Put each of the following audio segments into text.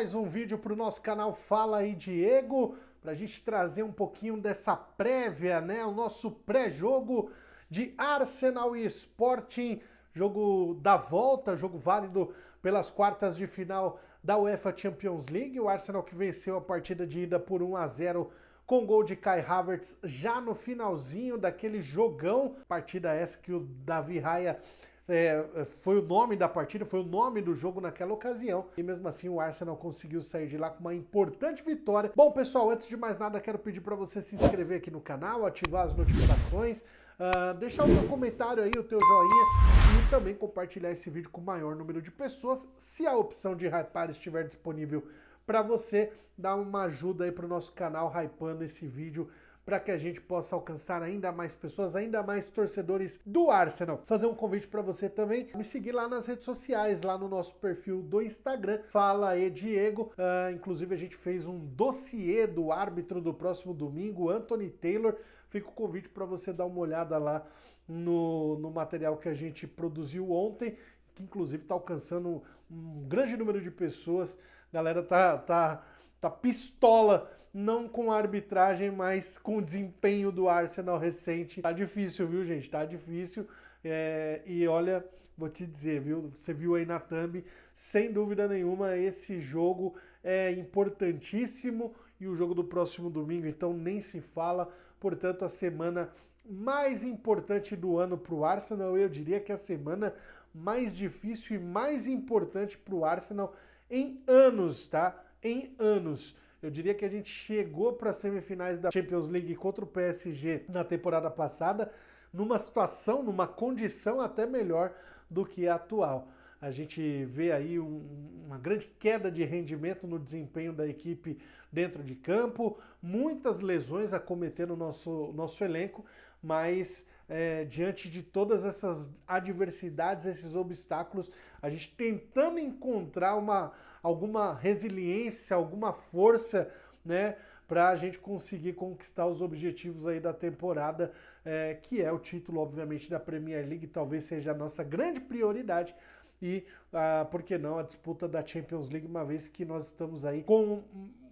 mais um vídeo para o nosso canal Fala aí Diego, para a gente trazer um pouquinho dessa prévia, né? O nosso pré-jogo de Arsenal e Sporting, jogo da volta, jogo válido pelas quartas de final da UEFA Champions League. O Arsenal que venceu a partida de ida por 1-0 com gol de Kai Havertz já no finalzinho daquele jogão. Partida essa que o Davi Raya foi o nome da partida, foi o nome do jogo naquela ocasião. E mesmo assim o Arsenal conseguiu sair de lá com uma importante vitória. Bom, pessoal, antes de mais nada, quero pedir para você se inscrever aqui no canal, ativar as notificações, deixar o teu comentário aí, o teu joinha e também compartilhar esse vídeo com o maior número de pessoas. Se a opção de hypar estiver disponível para você, dá uma ajuda aí para o nosso canal hypando esse vídeo, para que a gente possa alcançar ainda mais pessoas, ainda mais torcedores do Arsenal. Fazer um convite para você também, me seguir lá nas redes sociais, lá no nosso perfil do Instagram, Fala aí Diego. Inclusive a gente fez um dossiê do árbitro do próximo domingo, Anthony Taylor. Fica o convite para você dar uma olhada lá no material que a gente produziu ontem, que inclusive está alcançando um grande número de pessoas. A galera tá pistola, não com a arbitragem, mas com o desempenho do Arsenal recente. Tá difícil, viu, gente? Tá difícil. E olha, vou te dizer, viu? Você viu aí na thumb, sem dúvida nenhuma, esse jogo é importantíssimo. E o jogo do próximo domingo, então, nem se fala. Portanto, a semana mais importante do ano para o Arsenal, eu diria que é a semana mais difícil e mais importante para o Arsenal em anos, tá? Em anos. Eu diria que a gente chegou para as semifinais da Champions League contra o PSG na temporada passada numa situação, numa condição até melhor do que a atual. A gente vê aí uma grande queda de rendimento no desempenho da equipe dentro de campo, muitas lesões acometendo o nosso elenco, mas diante de todas essas adversidades, esses obstáculos, a gente tentando encontrar alguma resiliência, alguma força, né, para a gente conseguir conquistar os objetivos aí da temporada, que é o título, obviamente, da Premier League, talvez seja a nossa grande prioridade. E, por que não, a disputa da Champions League, uma vez que nós estamos aí com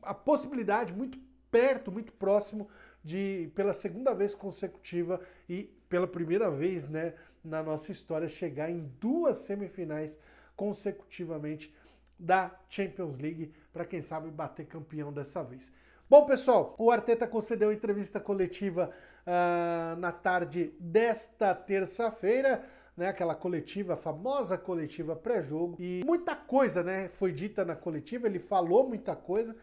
a possibilidade muito perto, muito próximo de, pela segunda vez consecutiva e pela primeira vez, né, na nossa história, chegar em 2 semifinais consecutivamente da Champions League, para quem sabe bater campeão dessa vez. Bom, pessoal, o Arteta concedeu entrevista coletiva na tarde desta terça-feira, né, aquela coletiva, a famosa coletiva pré-jogo, e muita coisa, né, foi dita na coletiva, ele falou muita coisa,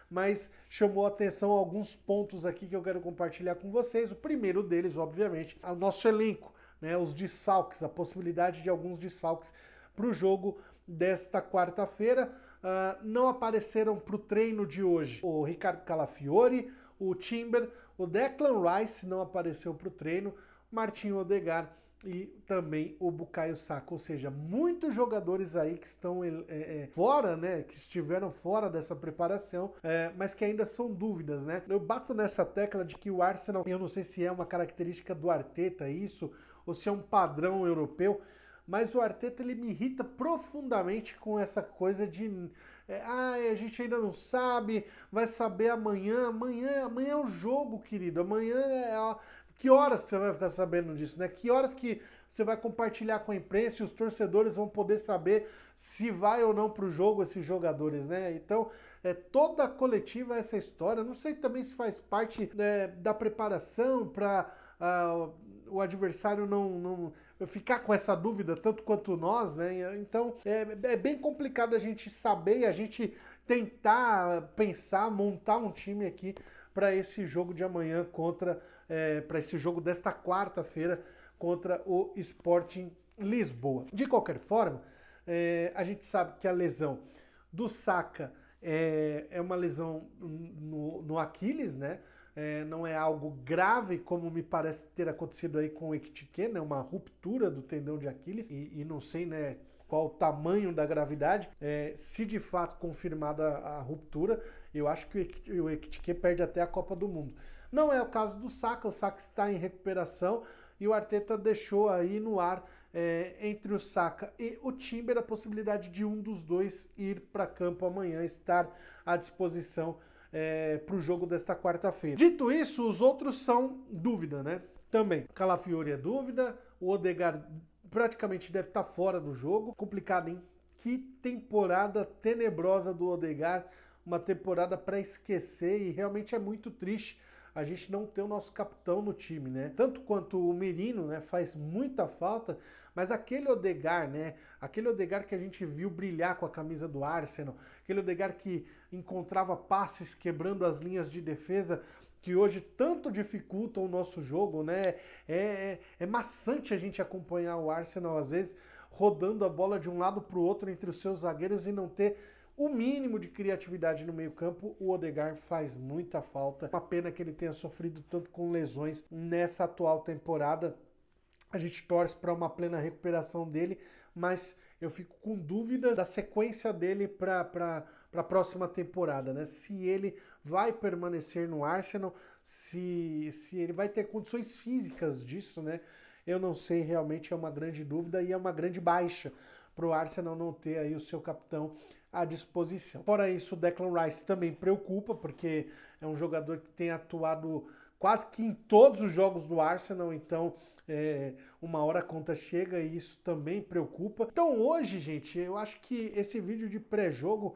mas chamou a atenção alguns pontos aqui que eu quero compartilhar com vocês. O primeiro deles, obviamente, é o nosso elenco, né, os desfalques, a possibilidade de alguns desfalques para o jogo desta quarta-feira. Não apareceram para o treino de hoje o Ricardo Calafiori, o Timber, o Declan Rice não apareceu para o treino, Martin Odegaard e também o Bukayo Saka, ou seja, muitos jogadores aí que estão fora, né, que estiveram fora dessa preparação, mas que ainda são dúvidas, né? Eu bato nessa tecla de que o Arsenal, eu não sei se é uma característica do Arteta isso, ou se é um padrão europeu, mas o Arteta, ele me irrita profundamente com essa coisa de a gente ainda não sabe, vai saber amanhã é o jogo, querido, amanhã que horas que você vai ficar sabendo disso, né? Que horas que você vai compartilhar com a imprensa e os torcedores vão poder saber se vai ou não para o jogo esses jogadores, né? Então, toda a coletiva essa história, não sei também se faz parte da preparação para o adversário não ficar com essa dúvida tanto quanto nós, né? Então, é bem complicado a gente saber e a gente tentar pensar, montar um time aqui para esse jogo de amanhã para esse jogo desta quarta-feira contra o Sporting Lisboa. De qualquer forma, a gente sabe que a lesão do Saka é uma lesão no Aquiles, né? Não é algo grave, como me parece ter acontecido aí com o Ekitike, né? Uma ruptura do tendão de Aquiles, e não sei, né, qual o tamanho da gravidade. Se de fato confirmada a ruptura, eu acho que o Ekitike perde até a Copa do Mundo. Não é o caso do Saka, o Saka está em recuperação e o Arteta deixou aí no ar entre o Saka e o Timber, a possibilidade de um dos dois ir para campo amanhã, estar à disposição para o jogo desta quarta-feira. Dito isso, os outros são dúvida, né? Também, Calafiori é dúvida, o Odegaard praticamente deve estar fora do jogo. Complicado, hein? Que temporada tenebrosa do Odegaard, uma temporada para esquecer, e realmente é muito triste a gente não ter o nosso capitão no time, né? Tanto quanto o Merino, né, faz muita falta, mas aquele Odegaard, né, aquele Odegaard que a gente viu brilhar com a camisa do Arsenal, aquele Odegaard que encontrava passes quebrando as linhas de defesa, que hoje tanto dificultam o nosso jogo, né? É maçante a gente acompanhar o Arsenal, às vezes, rodando a bola de um lado para o outro entre os seus zagueiros e não ter o mínimo de criatividade no meio-campo. O Odegaard faz muita falta. Uma pena que ele tenha sofrido tanto com lesões nessa atual temporada. A gente torce para uma plena recuperação dele, mas eu fico com dúvidas da sequência dele para a próxima temporada, né? Se ele vai permanecer no Arsenal, se ele vai ter condições físicas disso, né? Eu não sei, realmente é uma grande dúvida e é uma grande baixa para o Arsenal não ter aí o seu capitão à disposição. Fora isso, o Declan Rice também preocupa, porque é um jogador que tem atuado quase que em todos os jogos do Arsenal, então uma hora a conta chega e isso também preocupa. Então hoje, gente, eu acho que esse vídeo de pré-jogo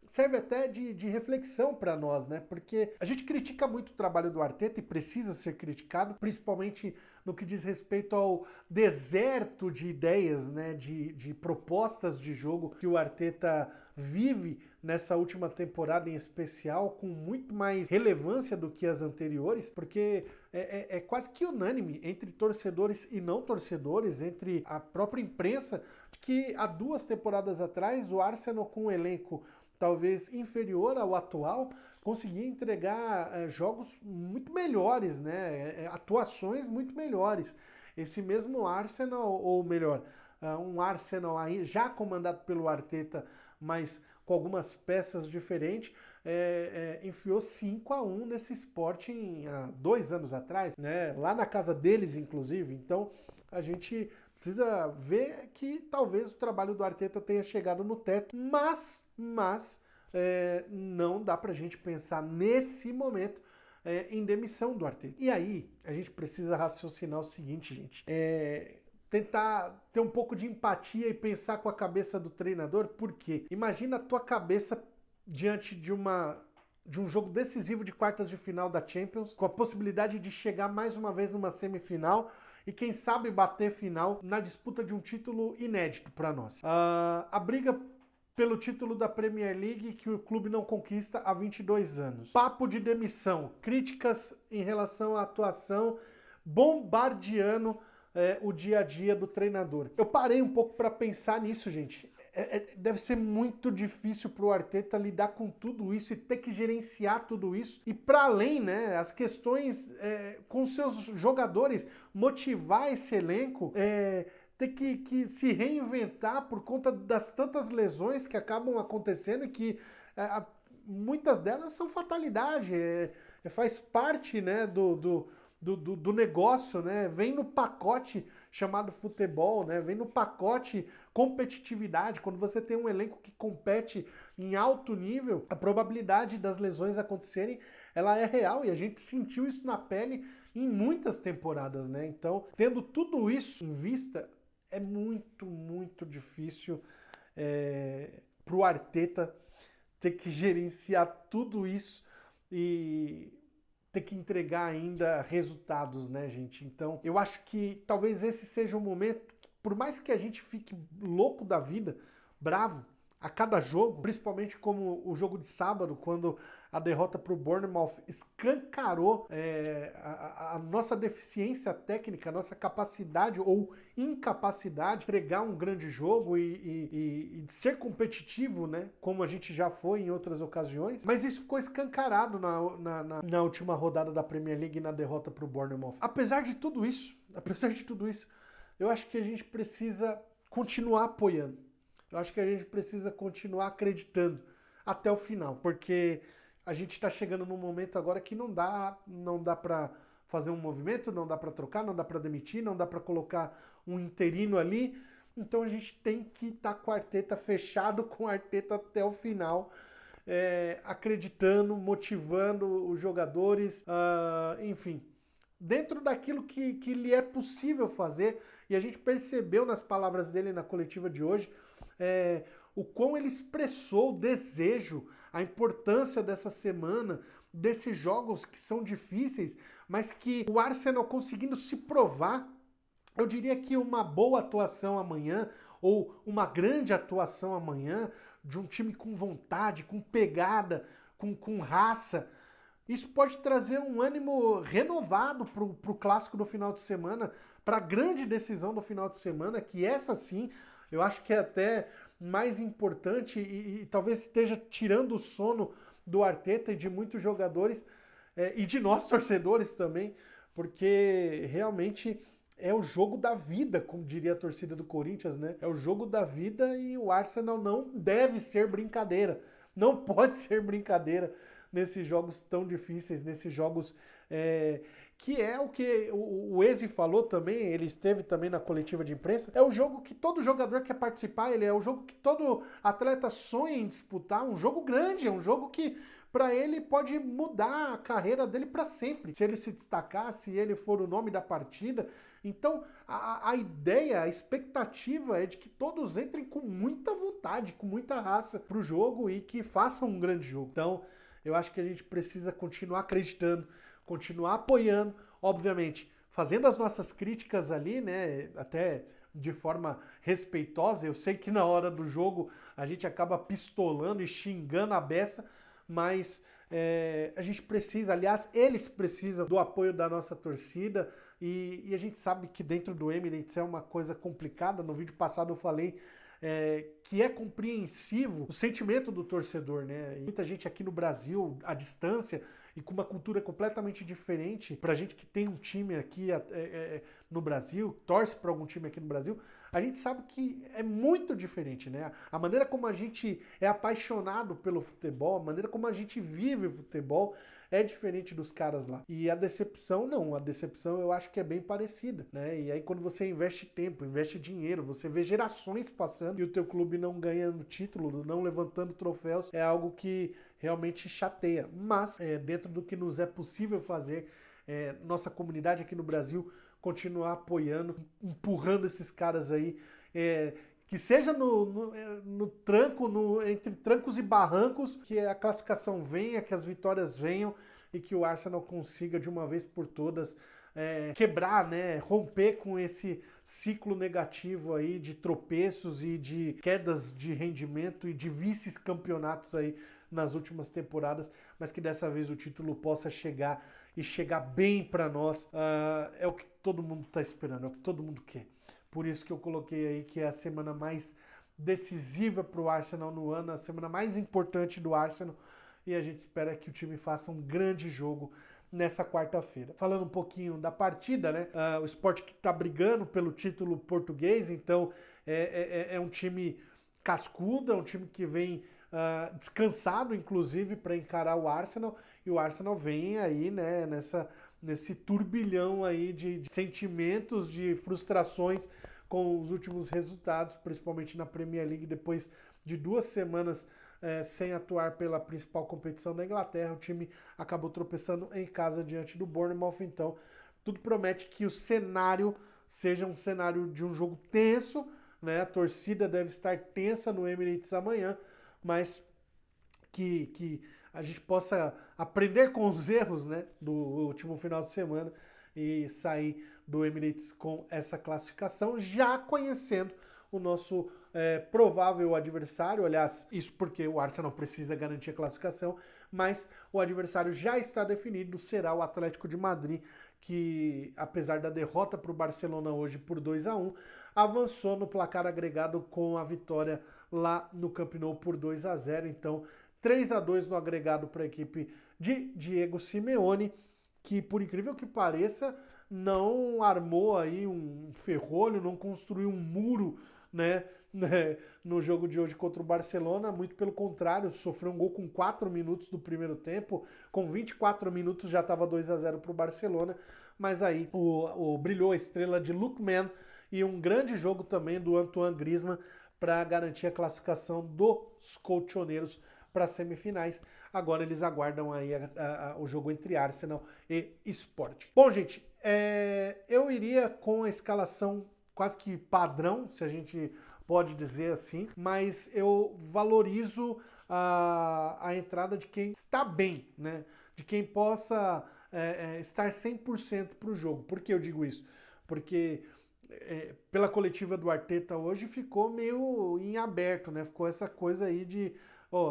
serve até de reflexão para nós, né? Porque a gente critica muito o trabalho do Arteta e precisa ser criticado, principalmente no que diz respeito ao deserto de ideias, né? De propostas de jogo que o Arteta vive nessa última temporada em especial, com muito mais relevância do que as anteriores, porque é quase que unânime entre torcedores e não torcedores, entre a própria imprensa, que há 2 temporadas atrás o Arsenal, com um elenco talvez inferior ao atual, conseguia entregar jogos muito melhores, né? Atuações muito melhores. Esse mesmo Arsenal, ou melhor, um Arsenal aí já comandado pelo Arteta, mas com algumas peças diferentes, enfiou 5-1 nesse Sporting há 2 anos atrás, né? Lá na casa deles, inclusive. Então, a gente precisa ver que talvez o trabalho do Arteta tenha chegado no teto, mas não dá pra gente pensar nesse momento em demissão do Arteta. E aí, a gente precisa raciocinar o seguinte, gente. Tentar ter um pouco de empatia e pensar com a cabeça do treinador, porque imagina a tua cabeça diante de um jogo decisivo de quartas de final da Champions, com a possibilidade de chegar mais uma vez numa semifinal e quem sabe bater final na disputa de um título inédito para nós. A briga pelo título da Premier League que o clube não conquista há 22 anos. Papo de demissão, críticas em relação à atuação, bombardeando o dia a dia do treinador. Eu parei um pouco para pensar nisso, gente. Deve ser muito difícil para o Arteta lidar com tudo isso e ter que gerenciar tudo isso. E para além, né, as questões com seus jogadores, motivar esse elenco, ter que se reinventar por conta das tantas lesões que acabam acontecendo e que muitas delas são fatalidade, faz parte, né, do negócio, né? Vem no pacote chamado futebol, né? Vem no pacote competitividade. Quando você tem um elenco que compete em alto nível, a probabilidade das lesões acontecerem, ela é real, e a gente sentiu isso na pele em muitas temporadas, né? Então, tendo tudo isso em vista, é muito, muito difícil para o Arteta ter que gerenciar tudo isso e ter que entregar ainda resultados, né, gente? Então, eu acho que talvez esse seja o momento, por mais que a gente fique louco da vida, bravo, a cada jogo, principalmente como o jogo de sábado, quando a derrota para o Bournemouth escancarou a nossa deficiência técnica, a nossa capacidade ou incapacidade de entregar um grande jogo e de ser competitivo, né, como a gente já foi em outras ocasiões. Mas isso ficou escancarado na última rodada da Premier League, na derrota para o Bournemouth. Apesar de tudo isso, eu acho que a gente precisa continuar apoiando. Eu acho que a gente precisa continuar acreditando até o final, porque a gente está chegando num momento agora que não dá para fazer um movimento, não dá para trocar, não dá para demitir, não dá para colocar um interino ali. Então a gente tem que estar com a Arteta fechado com a Arteta até o final, acreditando, motivando os jogadores, enfim, dentro daquilo que lhe é possível fazer. E a gente percebeu nas palavras dele na coletiva de hoje o quão ele expressou o desejo, a importância dessa semana, desses jogos que são difíceis, mas que o Arsenal conseguindo se provar. Eu diria que uma boa atuação amanhã, ou uma grande atuação amanhã, de um time com vontade, com pegada, com raça, isso pode trazer um ânimo renovado para o clássico do final de semana, para a grande decisão do final de semana, que essa sim, eu acho que é até mais importante e talvez esteja tirando o sono do Arteta e de muitos jogadores, e de nós torcedores também, porque realmente é o jogo da vida, como diria a torcida do Corinthians, né? É o jogo da vida e o Arsenal não deve ser brincadeira. Não pode ser brincadeira nesses jogos tão difíceis, nesses jogos que é o que o Eze falou também, ele esteve também na coletiva de imprensa, é o jogo que todo jogador quer participar, ele é o jogo que todo atleta sonha em disputar, um jogo grande, é um jogo que para ele pode mudar a carreira dele para sempre. Se ele se destacar, se ele for o nome da partida. Então, a ideia, a expectativa é de que todos entrem com muita vontade, com muita raça para o jogo e que façam um grande jogo. Então, eu acho que a gente precisa continuar acreditando, continuar apoiando, obviamente, fazendo as nossas críticas ali, né, até de forma respeitosa. Eu sei que na hora do jogo a gente acaba pistolando e xingando a beça, mas a gente precisa, aliás, eles precisam do apoio da nossa torcida e a gente sabe que dentro do Emirates é uma coisa complicada. No vídeo passado eu falei que é compreensivo o sentimento do torcedor, né? E muita gente aqui no Brasil, à distância e com uma cultura completamente diferente, pra gente que tem um time aqui no Brasil, torce para algum time aqui no Brasil, a gente sabe que é muito diferente, né? A maneira como a gente é apaixonado pelo futebol, a maneira como a gente vive o futebol é diferente dos caras lá. E a decepção não, a decepção eu acho que é bem parecida, né? E aí quando você investe tempo, investe dinheiro, você vê gerações passando e o teu clube não ganhando título, não levantando troféus, é algo que realmente chateia. Mas dentro do que nos é possível fazer, nossa comunidade aqui no Brasil continuar apoiando, empurrando esses caras aí, que seja no tranco, entre trancos e barrancos, que a classificação venha, que as vitórias venham e que o Arsenal consiga de uma vez por todas quebrar, né, romper com esse ciclo negativo aí de tropeços e de quedas de rendimento e de vice-campeonatos aí nas últimas temporadas, mas que dessa vez o título possa chegar e chegar bem para nós. É o que todo mundo está esperando, é o que todo mundo quer. Por isso que eu coloquei aí que é a semana mais decisiva para o Arsenal no ano, a semana mais importante do Arsenal, e a gente espera que o time faça um grande jogo nessa quarta-feira. Falando um pouquinho da partida, né? O Sport que está brigando pelo título português, então é um time cascudo, é um time que vem descansado, inclusive, para encarar o Arsenal, e o Arsenal vem aí, né, nesse turbilhão aí de sentimentos, de frustrações com os últimos resultados, principalmente na Premier League, depois de 2 semanas sem atuar pela principal competição da Inglaterra. O time acabou tropeçando em casa diante do Bournemouth, então tudo promete que o cenário seja um cenário de um jogo tenso, né? A torcida deve estar tensa no Emirates amanhã, mas que a gente possa aprender com os erros, né, do último final de semana e sair do Emirates com essa classificação, já conhecendo o nosso provável adversário. Aliás, isso porque o Arsenal precisa garantir a classificação, mas o adversário já está definido, será o Atlético de Madrid, que apesar da derrota para o Barcelona hoje por 2-1, avançou no placar agregado com a vitória lá no Camp Nou por 2-0, então 3-2 no agregado para a equipe de Diego Simeone, que por incrível que pareça não armou aí um ferrolho, não construiu um muro, né, né, no jogo de hoje contra o Barcelona, muito pelo contrário, sofreu um gol com 4 minutos do primeiro tempo, com 24 minutos já estava 2-0 para o Barcelona, mas aí brilhou a estrela de Lookman e um grande jogo também do Antoine Griezmann para garantir a classificação dos colchoneiros para as semifinais. Agora eles aguardam aí o jogo entre Arsenal e Sporting. Bom, gente, eu iria com a escalação quase que padrão, se a gente pode dizer assim, mas eu valorizo a entrada de quem está bem, né? De quem possa estar 100% para o jogo. Por que eu digo isso? Porque pela coletiva do Arteta hoje ficou meio em aberto, né? Ficou essa coisa aí de,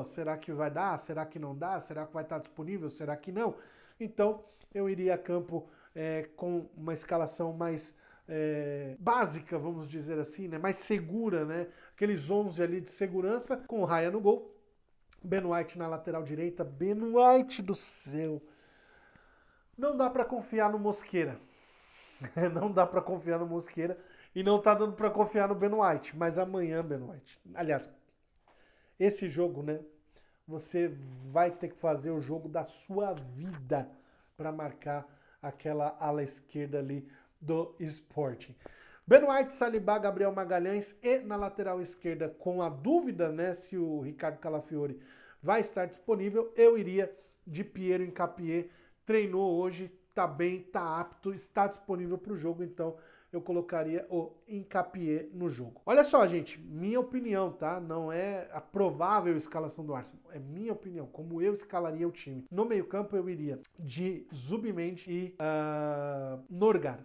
será que vai dar? Será que não dá? Será que vai estar disponível? Será que não? Então, eu iria a campo com uma escalação mais básica, vamos dizer assim, né? Mais segura, né? Aqueles 11 ali de segurança, com o Raya no gol, Ben White na lateral direita. Ben White do céu! Não dá para confiar no Mosqueira. Não dá para confiar no Mosqueira e não tá dando para confiar no Ben White, mas amanhã, Ben White. Aliás, esse jogo, né? Você vai ter que fazer o jogo da sua vida para marcar aquela ala esquerda ali do Sporting. Ben White, Saliba, Gabriel Magalhães e na lateral esquerda, com a dúvida, né, se o Ricardo Calafiori vai estar disponível, eu iria de Piero Hincapié. Treinou hoje, tá bem, tá apto, está disponível para o jogo, então eu colocaria o Hincapié no jogo. Olha só, gente, minha opinião, tá? Não é a provável escalação do Arsenal, é minha opinião, como eu escalaria o time. No meio-campo eu iria de Zubimendi e Norgar.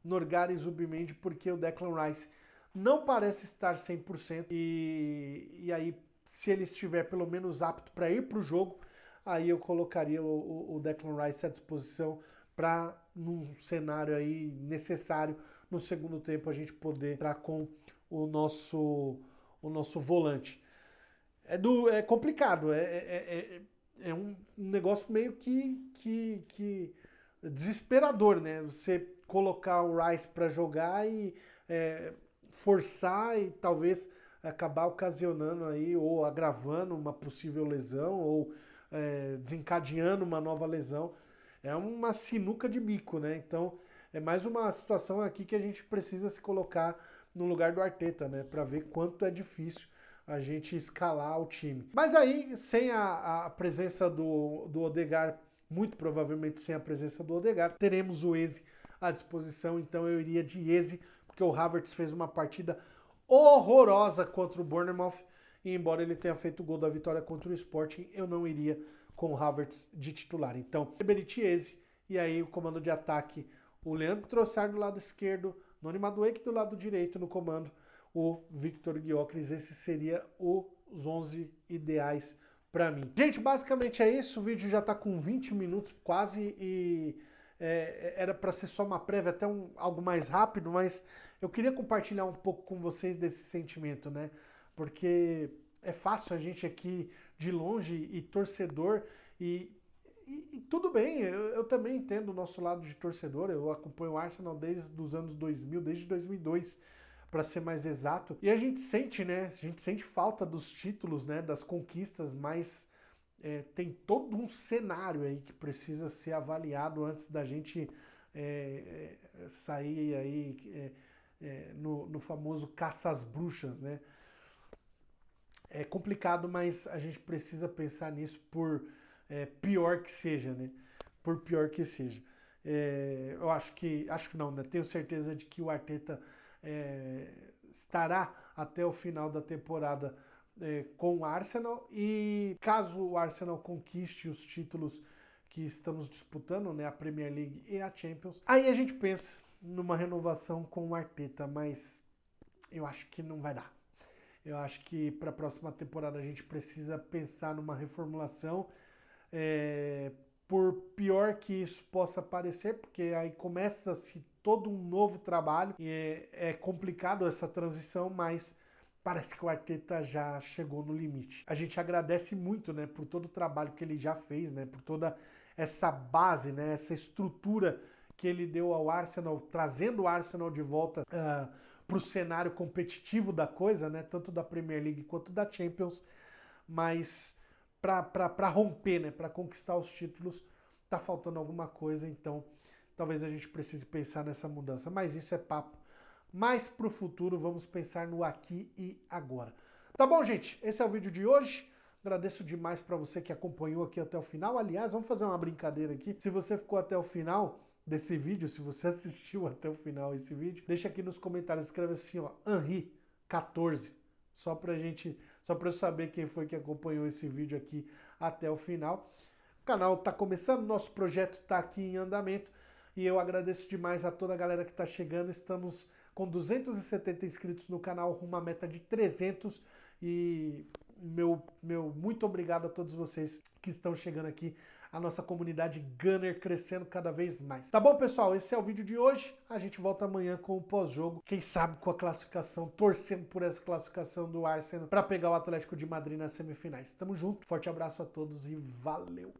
Norgar e Zubimendi, porque o Declan Rice não parece estar 100% e aí, se ele estiver pelo menos apto para ir para o jogo, aí eu colocaria o Declan Rice à disposição para, num cenário aí necessário, no segundo tempo a gente poder entrar com o nosso volante. É complicado, é um negócio meio que desesperador, né? Você colocar o Rice para jogar e forçar e talvez acabar ocasionando aí ou agravando uma possível lesão ou desencadeando uma nova lesão. É uma sinuca de bico, né? Então é mais uma situação aqui que a gente precisa se colocar no lugar do Arteta, né? Para ver quanto é difícil a gente escalar o time. Mas aí, sem a presença do Odegaard, muito provavelmente sem a presença do Odegaard, teremos o Eze à disposição, então eu iria de Eze, porque o Havertz fez uma partida horrorosa contra o Bournemouth, e embora ele tenha feito o gol da vitória contra o Sporting, eu não iria com o Havertz de titular. Então, Berit Eze, e aí o comando de ataque, o Leandro Trossard do lado esquerdo, Noni Madueke do lado direito no comando, o Victor Gyökeres. Esses seriam os 11 ideais para mim. Gente, basicamente é isso. O vídeo já está com 20 minutos quase e era para ser só uma prévia, até algo mais rápido, mas eu queria compartilhar um pouco com vocês desse sentimento, né? Porque é fácil a gente aqui de longe e torcedor e tudo bem, eu também entendo o nosso lado de torcedor. Eu acompanho o Arsenal desde os anos 2000, desde 2002, para ser mais exato. E a gente sente, né? A gente sente falta dos títulos, né? Das conquistas, mas tem todo um cenário aí que precisa ser avaliado antes da gente sair aí no famoso caça às bruxas, né? É complicado, mas a gente precisa pensar nisso por pior que seja, né? Por pior que seja. Eu acho que não, né? Tenho certeza de que o Arteta estará até o final da temporada com o Arsenal, e caso o Arsenal conquiste os títulos que estamos disputando, né? A Premier League e a Champions, aí a gente pensa numa renovação com o Arteta, mas eu acho que não vai dar. Eu acho que para a próxima temporada a gente precisa pensar numa reformulação, por pior que isso possa parecer, porque aí começa-se todo um novo trabalho e é complicado essa transição, mas parece que o Arteta já chegou no limite. A gente agradece muito, né, por todo o trabalho que ele já fez, né, por toda essa base, né, essa estrutura que ele deu ao Arsenal, trazendo o Arsenal de volta para o cenário competitivo da coisa, né? Tanto da Premier League quanto da Champions, mas para romper, né? Para conquistar os títulos, tá faltando alguma coisa, então talvez a gente precise pensar nessa mudança. Mas isso é papo mais para o futuro, vamos pensar no aqui e agora. Tá bom, gente? Esse é o vídeo de hoje. Agradeço demais para você que acompanhou aqui até o final. Aliás, vamos fazer uma brincadeira aqui. Se você ficou até o final desse vídeo, se você assistiu até o final esse vídeo, deixa aqui nos comentários, escreve assim, ó, Henry 14, só para eu saber quem foi que acompanhou esse vídeo aqui até o final. O canal tá começando, nosso projeto tá aqui em andamento e eu agradeço demais a toda a galera que tá chegando. Estamos com 270 inscritos no canal, rumo à meta de 300 e meu muito obrigado a todos vocês que estão chegando aqui, a nossa comunidade Gunner crescendo cada vez mais. Tá bom, pessoal? Esse é o vídeo de hoje. A gente volta amanhã com o pós-jogo. Quem sabe com a classificação, torcendo por essa classificação do Arsenal para pegar o Atlético de Madrid nas semifinais. Tamo junto, forte abraço a todos e valeu!